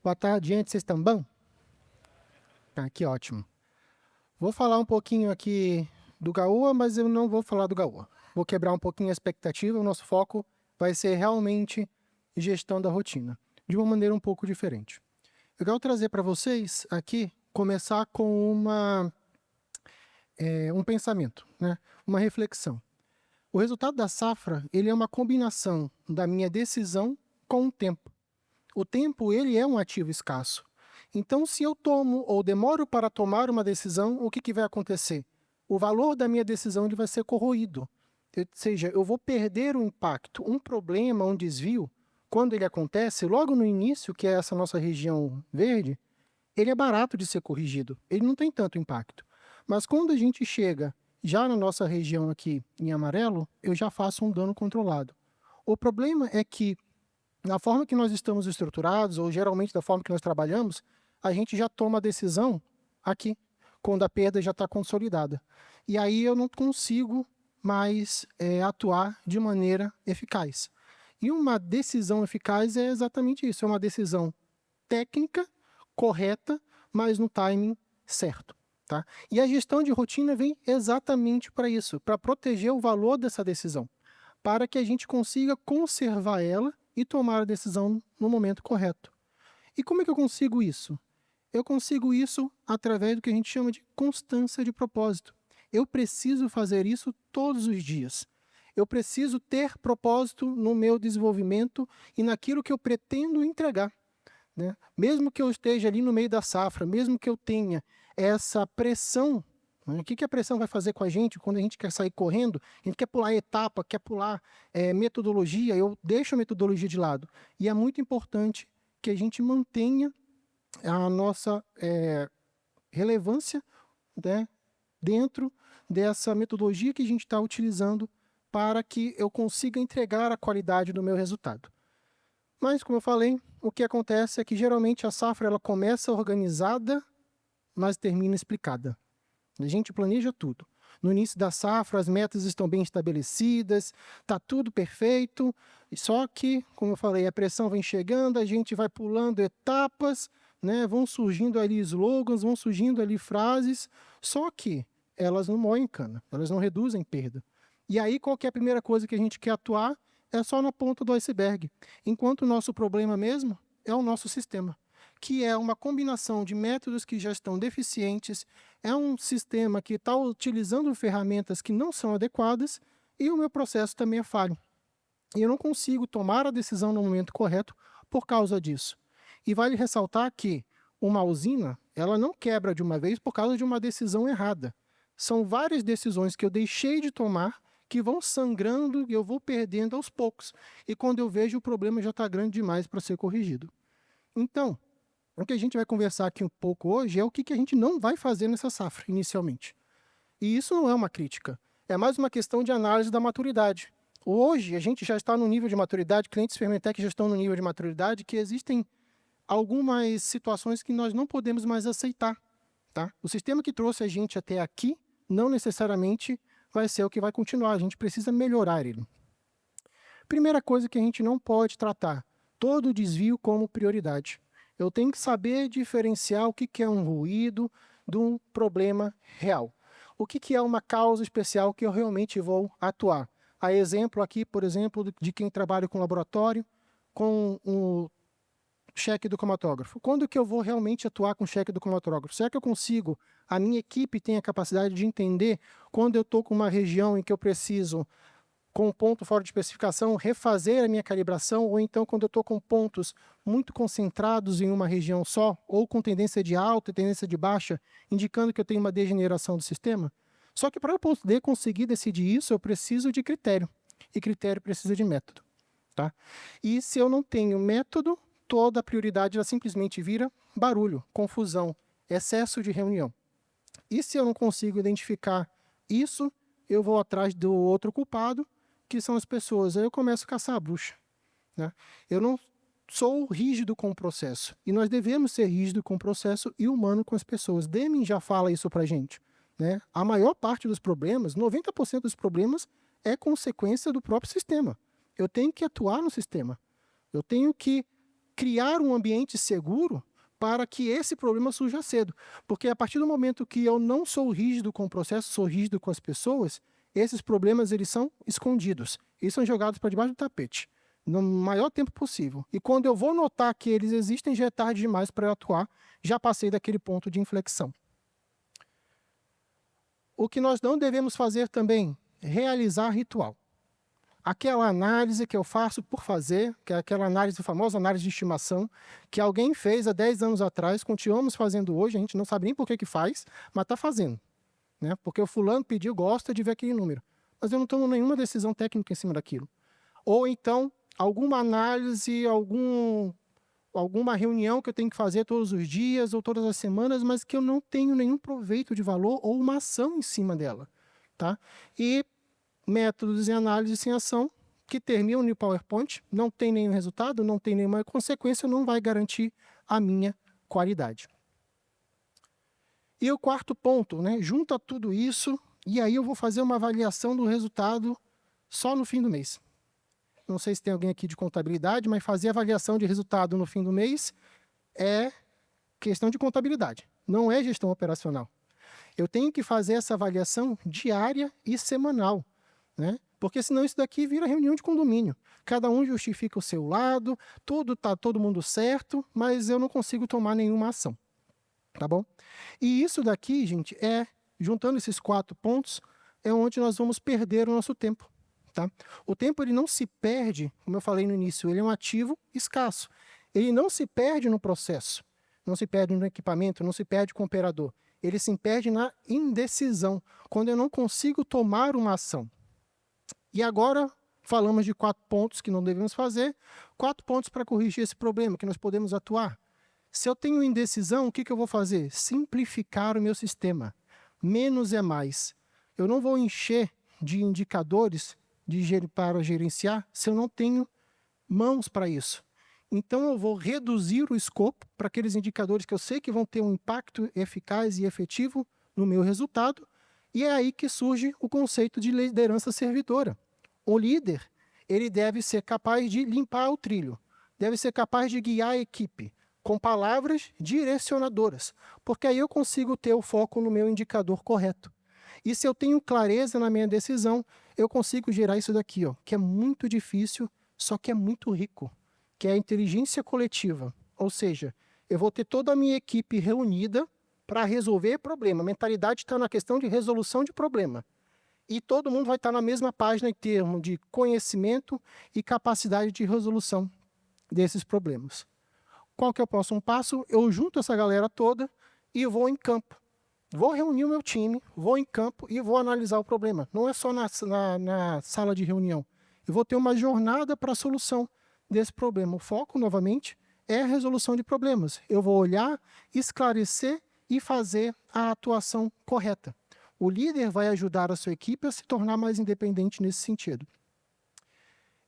Boa tarde, gente. Vocês estão bom? Que ótimo. Vou falar um pouquinho aqui do Gaoa, mas eu não vou falar do Gaoa. Vou quebrar um pouquinho a expectativa. O nosso foco vai ser realmente gestão da rotina, de uma maneira um pouco diferente. Eu quero trazer para vocês aqui, começar com um pensamento, né? Uma reflexão. O resultado da safra, ele é uma combinação da minha decisão com o tempo. O tempo, ele é um ativo escasso. Então, se eu tomo ou demoro para tomar uma decisão, o que vai acontecer? O valor da minha decisão ele vai ser corroído. Ou seja, eu vou perder o impacto. Um problema, um desvio, quando ele acontece, logo no início, que é essa nossa região verde, ele é barato de ser corrigido. Ele não tem tanto impacto. Mas quando a gente chega já na nossa região aqui em amarelo, eu já faço um dano controlado. O problema é que, na forma que nós estamos estruturados, ou geralmente da forma que nós trabalhamos, a gente já toma a decisão aqui, quando a perda já está consolidada. E aí eu não consigo mais atuar de maneira eficaz. E uma decisão eficaz é exatamente isso, é uma decisão técnica, correta, mas no timing certo. Tá? E a gestão de rotina vem exatamente para isso, para proteger o valor dessa decisão, para que a gente consiga conservar ela e tomar a decisão no momento correto. E como é que eu consigo isso? Eu consigo isso através do que a gente chama de constância de propósito. Eu preciso fazer isso todos os dias. Eu preciso ter propósito no meu desenvolvimento e naquilo que eu pretendo entregar, né? Mesmo que eu esteja ali no meio da safra, mesmo que eu tenha essa pressão, né? O que a pressão vai fazer com a gente quando a gente quer sair correndo? A gente quer pular etapa, quer pular metodologia, eu deixo a metodologia de lado. E é muito importante que a gente mantenha a nossa relevância, né, dentro dessa metodologia que a gente está utilizando para que eu consiga entregar a qualidade do meu resultado. Mas, como eu falei, o que acontece é que geralmente a safra ela começa organizada, mas termina explicada. A gente planeja tudo. No início da safra, as metas estão bem estabelecidas, está tudo perfeito, só que, como eu falei, a pressão vem chegando, a gente vai pulando etapas, né, vão surgindo ali slogans, vão surgindo ali frases, só que elas não moem cana, elas não reduzem perda. E aí, qual que é a primeira coisa que a gente quer atuar? É só na ponta do iceberg. Enquanto o nosso problema mesmo é o nosso sistema, que é uma combinação de métodos que já estão deficientes, é um sistema que está utilizando ferramentas que não são adequadas e o meu processo também é falho. E eu não consigo tomar a decisão no momento correto por causa disso. E vale ressaltar que uma usina, ela não quebra de uma vez por causa de uma decisão errada. São várias decisões que eu deixei de tomar que vão sangrando e eu vou perdendo aos poucos. E quando eu vejo, o problema já está grande demais para ser corrigido. Então, o que a gente vai conversar aqui um pouco hoje é o que a gente não vai fazer nessa safra, inicialmente. E isso não é uma crítica, é mais uma questão de análise da maturidade. Hoje, a gente já está no nível de maturidade, clientes Fermentec já estão no nível de maturidade, que existem algumas situações que nós não podemos mais aceitar. Tá? O sistema que trouxe a gente até aqui não necessariamente vai ser o que vai continuar, a gente precisa melhorar ele. Primeira coisa que a gente não pode tratar, todo desvio como prioridade. Eu tenho que saber diferenciar o que é um ruído de um problema real. O que é uma causa especial que eu realmente vou atuar. A exemplo aqui, por exemplo, de quem trabalha com laboratório, com o cheque do cromatógrafo. Quando que eu vou realmente atuar com o cheque do cromatógrafo? Será que eu consigo, a minha equipe tem a capacidade de entender quando eu estou com uma região em que eu preciso, com um ponto fora de especificação, refazer a minha calibração, ou então quando eu estou com pontos muito concentrados em uma região só, ou com tendência de alta e tendência de baixa, indicando que eu tenho uma degeneração do sistema? Só que para eu poder conseguir decidir isso, eu preciso de critério, e critério precisa de método. Tá? E se eu não tenho método, toda a prioridade ela simplesmente vira barulho, confusão, excesso de reunião. E se eu não consigo identificar isso, eu vou atrás do outro culpado, que são as pessoas. Aí eu começo a caçar a bruxa. Né? Eu não sou rígido com o processo. E nós devemos ser rígidos com o processo e humano com as pessoas. Deming já fala isso para a gente. Né? A maior parte dos problemas, 90% dos problemas, é consequência do próprio sistema. Eu tenho que atuar no sistema. Eu tenho que criar um ambiente seguro para que esse problema surja cedo. Porque a partir do momento que eu não sou rígido com o processo, sou rígido com as pessoas, esses problemas eles são escondidos. Eles são jogados para debaixo do tapete, no maior tempo possível. E quando eu vou notar que eles existem, já é tarde demais para eu atuar, já passei daquele ponto de inflexão. O que nós não devemos fazer também, realizar ritual. Aquela análise que eu faço por fazer, que é aquela análise, a famosa análise de estimação, que alguém fez há 10 anos atrás, continuamos fazendo hoje, a gente não sabe nem por que faz, mas está fazendo. Né? Porque o fulano pediu, gosta de ver aquele número. Mas eu não tomo nenhuma decisão técnica em cima daquilo. Ou então, alguma análise, alguma reunião que eu tenho que fazer todos os dias ou todas as semanas, mas que eu não tenho nenhum proveito de valor ou uma ação em cima dela. Tá? E métodos e análise sem ação que terminam no PowerPoint, não tem nenhum resultado, não tem nenhuma consequência, não vai garantir a minha qualidade. E o quarto ponto, né, junta tudo isso e aí eu vou fazer uma avaliação do resultado só no fim do mês. Não sei se tem alguém aqui de contabilidade, mas fazer avaliação de resultado no fim do mês é questão de contabilidade, não é gestão operacional. Eu tenho que fazer essa avaliação diária e semanal. Né? Porque senão isso daqui vira reunião de condomínio. Cada um justifica o seu lado, está todo mundo certo, mas eu não consigo tomar nenhuma ação. Tá bom? E isso daqui, gente, juntando esses 4 pontos, é onde nós vamos perder o nosso tempo. Tá? O tempo ele não se perde, como eu falei no início, ele é um ativo escasso. Ele não se perde no processo, não se perde no equipamento, não se perde com o operador. Ele se perde na indecisão, quando eu não consigo tomar uma ação. E agora falamos de 4 pontos que não devemos fazer, 4 pontos para corrigir esse problema, que nós podemos atuar. Se eu tenho indecisão, o que eu vou fazer? Simplificar o meu sistema. Menos é mais. Eu não vou encher de indicadores para gerenciar se eu não tenho mãos para isso. Então eu vou reduzir o escopo para aqueles indicadores que eu sei que vão ter um impacto eficaz e efetivo no meu resultado. E é aí que surge o conceito de liderança servidora. O líder, ele deve ser capaz de limpar o trilho, deve ser capaz de guiar a equipe com palavras direcionadoras, porque aí eu consigo ter o foco no meu indicador correto. E se eu tenho clareza na minha decisão, eu consigo gerar isso daqui, ó, que é muito difícil, só que é muito rico, que é a inteligência coletiva. Ou seja, eu vou ter toda a minha equipe reunida para resolver problema. A mentalidade está na questão de resolução de problema. E todo mundo vai estar na mesma página em termos de conhecimento e capacidade de resolução desses problemas. Qual que é o próximo passo? Eu junto essa galera toda e vou em campo. Vou reunir o meu time, vou em campo e vou analisar o problema. Não é só na sala de reunião. Eu vou ter uma jornada para a solução desse problema. O foco, novamente, é a resolução de problemas. Eu vou olhar, esclarecer e fazer a atuação correta. O líder vai ajudar a sua equipe a se tornar mais independente nesse sentido.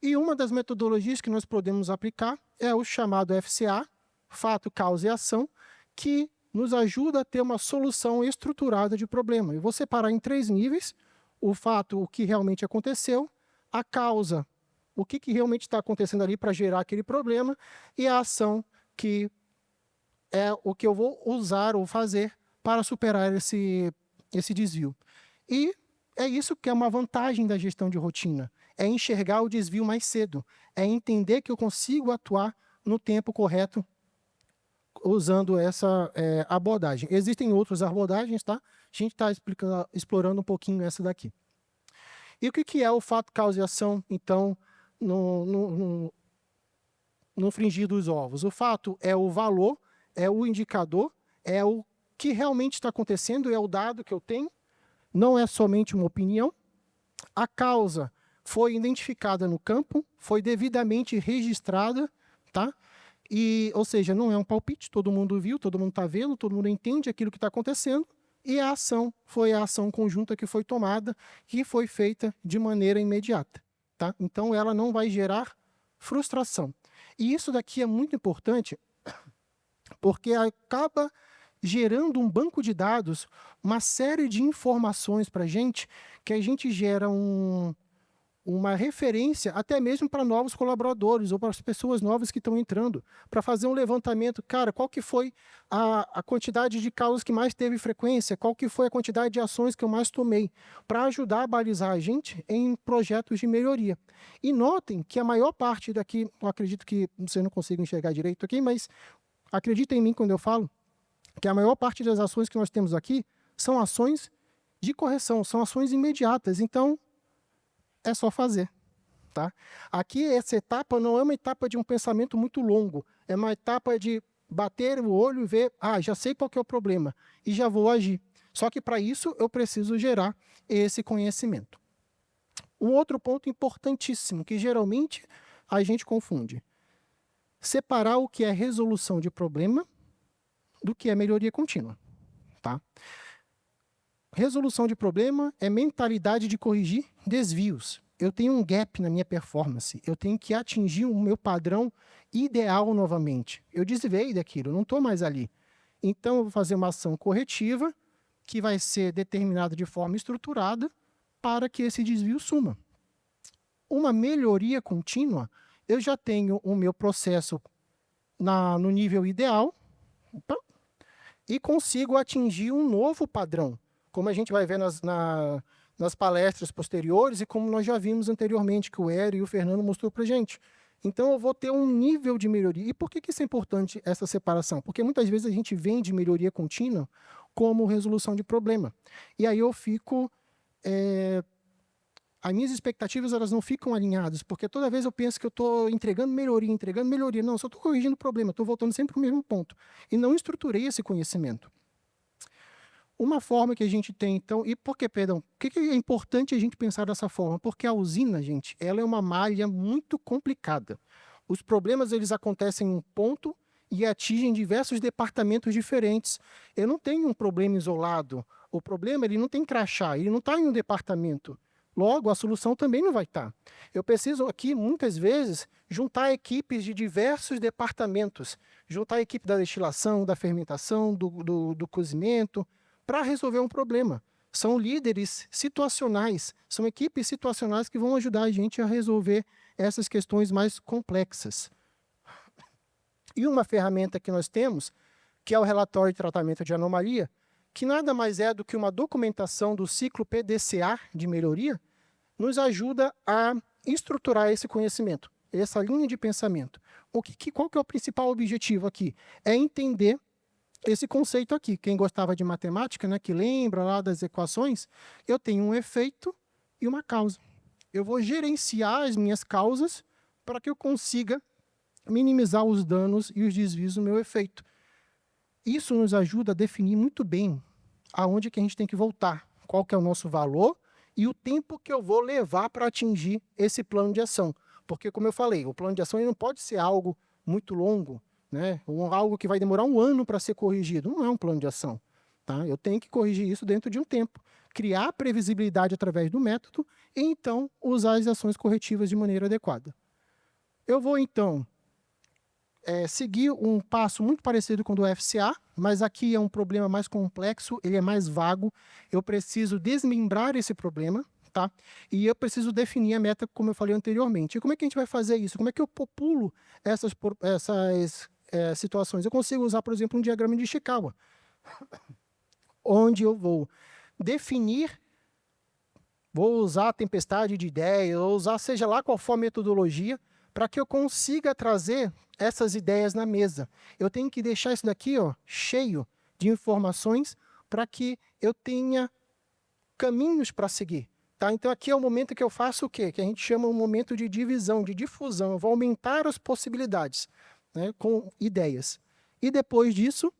E uma das metodologias que nós podemos aplicar é o chamado FCA, fato, causa e ação, que nos ajuda a ter uma solução estruturada de problema. Eu vou separar em 3 níveis: o fato, o que realmente aconteceu, a causa, o que realmente está acontecendo ali para gerar aquele problema, e a ação, que é o que eu vou usar ou fazer para superar esse desvio. E é isso que é uma vantagem da gestão de rotina, é enxergar o desvio mais cedo, é entender que eu consigo atuar no tempo correto usando essa abordagem. Existem outras abordagens, tá? A gente está explorando um pouquinho essa daqui. E o que é o fato, causa e ação, então, no frigir dos ovos? O fato é o valor, é o indicador, é o que realmente está acontecendo, é o dado que eu tenho, não é somente uma opinião. A causa foi identificada no campo, foi devidamente registrada, tá? Ou seja, não é um palpite, todo mundo viu, todo mundo está vendo, todo mundo entende aquilo que está acontecendo, e a ação foi a ação conjunta que foi tomada, que foi feita de maneira imediata. Tá? Então, ela não vai gerar frustração. E isso daqui é muito importante, porque acaba gerando um banco de dados, uma série de informações para a gente, que a gente gera uma referência até mesmo para novos colaboradores ou para as pessoas novas que estão entrando, para fazer um levantamento, cara, qual que foi a quantidade de causas que mais teve frequência, qual que foi a quantidade de ações que eu mais tomei, para ajudar a balizar a gente em projetos de melhoria. E notem que a maior parte daqui, eu acredito que você não consiga enxergar direito aqui, mas acredita em mim quando eu falo que a maior parte das ações que nós temos aqui são ações de correção, são ações imediatas, então é só fazer, tá? Aqui essa etapa não é uma etapa de um pensamento muito longo, é uma etapa de bater o olho e ver, já sei qual que é o problema e já vou agir. Só que para isso eu preciso gerar esse conhecimento. Um outro ponto importantíssimo que geralmente a gente confunde: separar o que é resolução de problema do que é melhoria contínua, tá? Resolução de problema é mentalidade de corrigir desvios. Eu tenho um gap na minha performance, eu tenho que atingir o meu padrão ideal novamente. Eu desviei daquilo, não estou mais ali. Então, eu vou fazer uma ação corretiva que vai ser determinada de forma estruturada para que esse desvio suma. Uma melhoria contínua, eu já tenho o meu processo no nível ideal e consigo atingir um novo padrão, como a gente vai ver nas palestras posteriores e como nós já vimos anteriormente, que o Hélio e o Fernando mostrou para a gente. Então, eu vou ter um nível de melhoria. E por que isso é importante, essa separação? Porque muitas vezes a gente vende melhoria contínua como resolução de problema. E aí eu fico... as minhas expectativas elas não ficam alinhadas, porque toda vez eu penso que eu estou entregando melhoria. Não, eu só estou corrigindo o problema, estou voltando sempre para o mesmo ponto. E não estruturei esse conhecimento. Uma forma que a gente tem, então, e por que, perdão, por que é importante a gente pensar dessa forma? Porque a usina, gente, ela é uma malha muito complicada. Os problemas, eles acontecem em um ponto e atingem diversos departamentos diferentes. Eu não tenho um problema isolado. O problema, ele não tem crachá, ele não está em um departamento. Logo, a solução também não vai estar. Eu preciso aqui, muitas vezes, juntar equipes de diversos departamentos. Juntar a equipe da destilação, da fermentação, do cozimento, para resolver um problema. São líderes situacionais, são equipes situacionais que vão ajudar a gente a resolver essas questões mais complexas. E uma ferramenta que nós temos, que é o relatório de tratamento de anomalia, que nada mais é do que uma documentação do ciclo PDCA de melhoria, nos ajuda a estruturar esse conhecimento, essa linha de pensamento. Qual que é o principal objetivo aqui? É entender esse conceito aqui. Quem gostava de matemática, né, que lembra lá das equações, eu tenho um efeito e uma causa. Eu vou gerenciar as minhas causas para que eu consiga minimizar os danos e os desvios do meu efeito. Isso nos ajuda a definir muito bem aonde que a gente tem que voltar, qual que é o nosso valor e o tempo que eu vou levar para atingir esse plano de ação. Porque, como eu falei, o plano de ação ele não pode ser algo muito longo, né? Algo que vai demorar um ano para ser corrigido. Não é um plano de ação. Tá? Eu tenho que corrigir isso dentro de um tempo, criar previsibilidade através do método e, então, usar as ações corretivas de maneira adequada. Eu vou, então, seguir um passo muito parecido com o do FCA, mas aqui é um problema mais complexo, ele é mais vago. Eu preciso desmembrar esse problema, tá? E eu preciso definir a meta, como eu falei anteriormente. E como é que a gente vai fazer isso? Como é que eu populo essas situações? Eu consigo usar, por exemplo, um diagrama de Ishikawa, onde eu vou definir, vou usar a tempestade de ideias, vou usar seja lá qual for a metodologia, para que eu consiga trazer essas ideias na mesa. Eu tenho que deixar isso daqui cheio de informações para que eu tenha caminhos para seguir. Tá? Então, aqui é o momento que eu faço o quê? Que a gente chama um momento de divisão, de difusão. Eu vou aumentar as possibilidades, né, com ideias. E depois disso,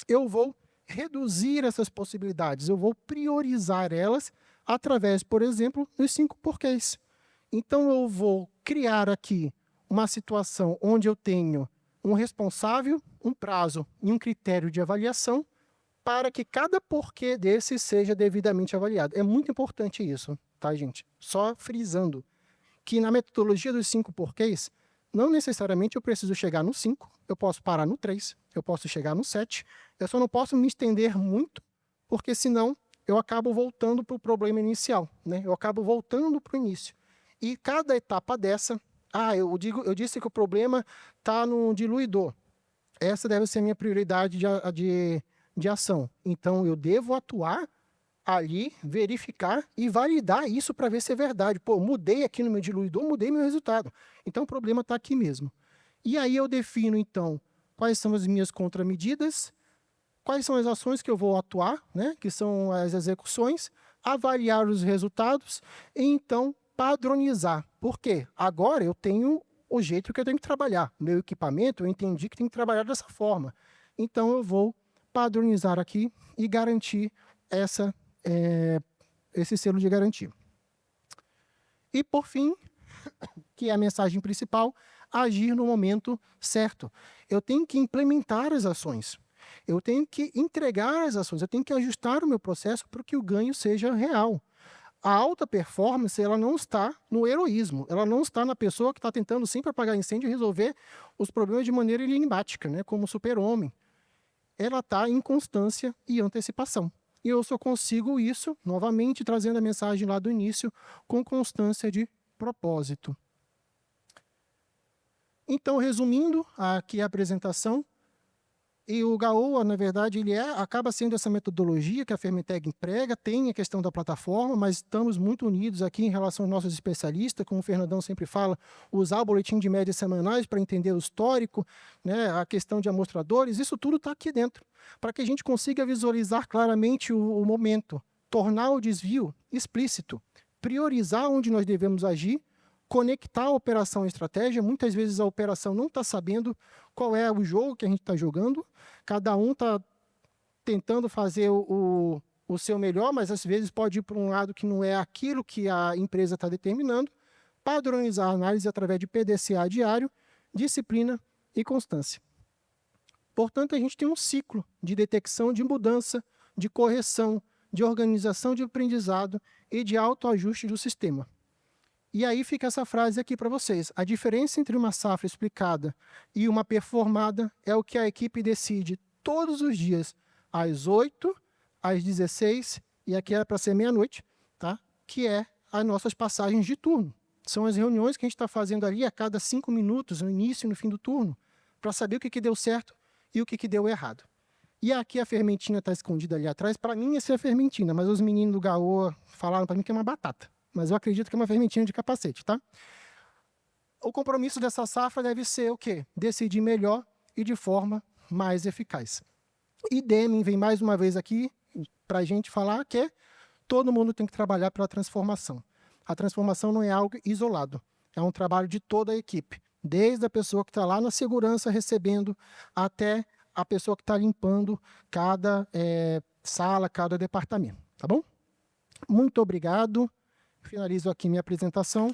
eu vou reduzir essas possibilidades. Eu vou priorizar elas através, por exemplo, dos 5 porquês. Então, eu vou criar aqui uma situação onde eu tenho um responsável, um prazo e um critério de avaliação para que cada porquê desse seja devidamente avaliado. É muito importante isso, tá, gente? Só frisando que na metodologia dos 5 porquês, não necessariamente eu preciso chegar no 5, eu posso parar no 3, eu posso chegar no 7, eu só não posso me estender muito, porque senão eu acabo voltando para o problema inicial, né? Eu acabo voltando para o início. E cada etapa dessa, eu disse que o problema está no diluidor. Essa deve ser a minha prioridade de ação. Então, eu devo atuar ali, verificar e validar isso para ver se é verdade. Pô, mudei aqui no meu diluidor, mudei meu resultado. Então, o problema está aqui mesmo. E aí eu defino, então, quais são as minhas contramedidas, quais são as ações que eu vou atuar, né, que são as execuções, avaliar os resultados e, então, padronizar. Por quê? Agora eu tenho o jeito que eu tenho que trabalhar. O meu equipamento, eu entendi que tem que trabalhar dessa forma. Então, eu vou padronizar aqui e garantir esse selo de garantia. E, por fim, que é a mensagem principal, agir no momento certo. Eu tenho que implementar as ações. Eu tenho que entregar as ações. Eu tenho que ajustar o meu processo para que o ganho seja real. A alta performance, ela não está no heroísmo. Ela não está na pessoa que está tentando sempre apagar incêndio e resolver os problemas de maneira enigmática, né, como o super-homem. Ela está em constância e antecipação. E eu só consigo isso, novamente, trazendo a mensagem lá do início, com constância de propósito. Então, resumindo aqui a apresentação, e o GAOA, na verdade, acaba sendo essa metodologia que a Fermenteg emprega, tem a questão da plataforma, mas estamos muito unidos aqui em relação aos nossos especialistas, como o Fernandão sempre fala, usar o boletim de médias semanais para entender o histórico, né, a questão de amostradores, isso tudo está aqui dentro, para que a gente consiga visualizar claramente o momento, tornar o desvio explícito, priorizar onde nós devemos agir, conectar a operação à estratégia. Muitas vezes a operação não está sabendo qual é o jogo que a gente está jogando, cada um está tentando fazer o seu melhor, mas às vezes pode ir para um lado que não é aquilo que a empresa está determinando. Padronizar a análise através de PDCA diário, disciplina e constância. Portanto, a gente tem um ciclo de detecção de mudança, de correção, de organização de aprendizado e de autoajuste do sistema. E aí fica essa frase aqui para vocês. A diferença entre uma safra explicada e uma performada é o que a equipe decide todos os dias, às 8, às 16, e aqui era para ser meia-noite, tá? Que é as nossas passagens de turno. São as reuniões que a gente está fazendo ali a cada 5 minutos, no início e no fim do turno, para saber o que deu certo e o que deu errado. E aqui a fermentina está escondida ali atrás. Para mim, essa é a fermentina, mas os meninos do GAOA falaram para mim que é uma batata. Mas eu acredito que é uma fermentina de capacete, tá? O compromisso dessa safra deve ser o quê? Decidir melhor e de forma mais eficaz. E Deming vem mais uma vez aqui para a gente falar que todo mundo tem que trabalhar pela transformação. A transformação não é algo isolado, é um trabalho de toda a equipe, desde a pessoa que está lá na segurança recebendo até a pessoa que está limpando cada sala, cada departamento, tá bom? Muito obrigado. Finalizo aqui minha apresentação.